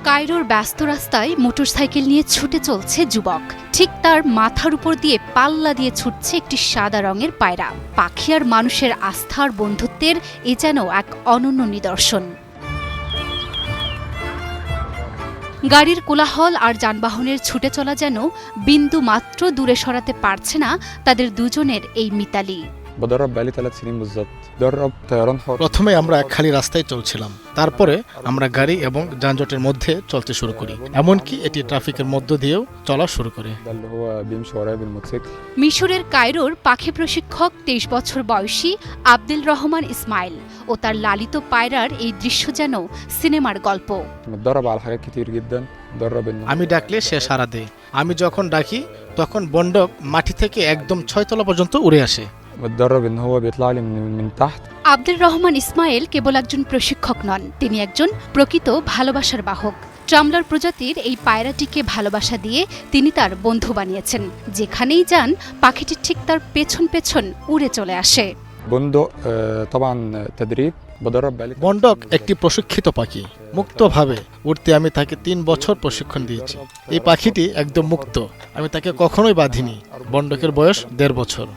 কায়রোর ব্যস্ত রাস্তায় মোটরসাইকেল নিয়ে ছুটে চলছে যুবক। ঠিক তার মাথার উপর দিয়ে পাল্লা দিয়ে ছুটছে একটি সাদা রঙের পায়রা। পাখি আর মানুষের আস্থা আর বন্ধুত্বের এ যেন এক অনন্য নিদর্শন। গাড়ির কোলাহল আর যানবাহনের ছুটে চলা যেন বিন্দু মাত্র দূরে সরাতে পারছে না তাদের দুজনের এই মিতালি। প্রথমে আমরা খালি রাস্তায় চলছিলাম, তারপরে আমরা গাড়ি এবং যানজটের মধ্যে চলতে শুরু করি, এমনকি এটি ট্রাফিকের মধ্য দিয়েও চলা শুরু করে। মিশরের কায়রোর পাখি প্রশিক্ষক 23 বছর বয়সী আব্দুল রহমান ইসমাইল ও তার লালিত পায়রার এই দৃশ্য যেন সিনেমার গল্প। আমি ডাকলে সে সাড়া দেয়। আমি যখন ডাকি তখন বন্ডক মাটি থেকে একদম 6 তলা পর্যন্ত উড়ে আসে। আব্দুল রহমান ইসমাইল কেবল একজন প্রশিক্ষক নন, তিনি একজন প্রকৃত ভালোবাসার বাহক। ট্রামলার প্রজাতির এই পায়রাটিকে ভালোবাসা দিয়ে তিনি তার বন্ধু বানিয়েছেন। যেখানেই যান পাখিটি ঠিক তার পেছন পেছন উড়ে চলে আসে। বন্ডক একটি প্রশিক্ষিত পাখি, মুক্তভাবে উড়তে আমি তাকে 3 বছর প্রশিক্ষণ দিয়েছি। এই পাখিটি একদম মুক্ত, আমি তাকে কখনোই বাঁধিনি। বন্ডকের বয়স 1.5 বছর।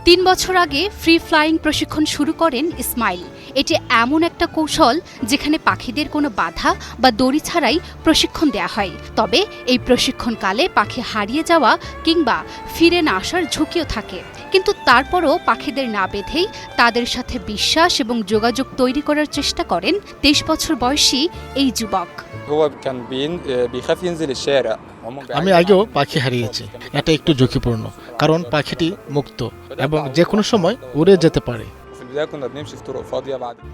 3 বছর আগে ফ্রি ফ্লাইং প্রশিক্ষণ শুরু করেন ইসমাইল। এটি এমন একটা কৌশল যেখানে পাখিদের কোনো বাধা বা দড়ি ছাড়াই প্রশিক্ষণ দেয়া হয়। তবে এই প্রশিক্ষণকালে পাখি হারিয়ে যাওয়া কিংবা ফিরে না আসার ঝুঁকিও থাকে। কিন্তু তারপরও পাখিদের না বেঁধেই তাদের সাথে বিশ্বাস এবং যোগাযোগ তৈরি করার চেষ্টা করেন 23 বছর বয়সী এই যুবক। আমি আগেও পাখি হারিয়েছি। এটা একটু ঝুঁকিপূর্ণ, কারণ পাখিটি মুক্ত এবং যে কোনো সময় উড়ে যেতে পারে।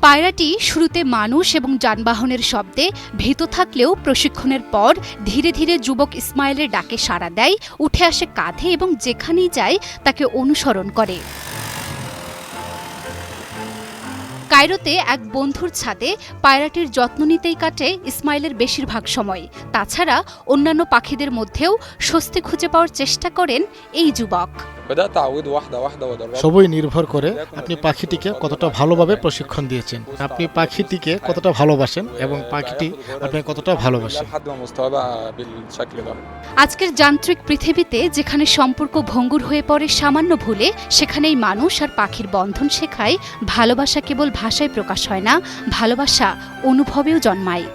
পায়রাটি শুরুতে মানুষ এবং যানবাহনের শব্দে ভীত থাকলেও প্রশিক্ষণের পর ধীরে ধীরে যুবক ইসমাইলের ডাকে সাড়া দেয়, উঠে আসে কাঁধে এবং যেখানেই যায় তাকে অনুসরণ করে। কায়রোতে এক বন্ধুর ছাদে পায়রাটির যত্ন নিতেই কাটে ইসমাইলের বেশিরভাগ সময়। তাছাড়া অন্যান্য পাখিদের মধ্যেও স্বস্তি খুঁজে পাওয়ার চেষ্টা করেন এই যুবক। সবই নির্ভর করে আপনি পাখিটিকে কতটা ভালোভাবে প্রশিক্ষণ দিয়েছেন, আপনি পাখিটিকে কতটা ভালোবাসেন এবং পাখিটি আপনাকে কতটা ভালোবাসে। আজকের যান্ত্রিক পৃথিবীতে যেখানে সম্পর্ক ভঙ্গুর হয়ে পড়ে সামান্য ভুলে, সেখানেই মানুষ আর পাখির বন্ধন শেখায় ভালোবাসা কেবল ভাষায় প্রকাশ হয় না, ভালোবাসা অনুভবেও জন্মায়।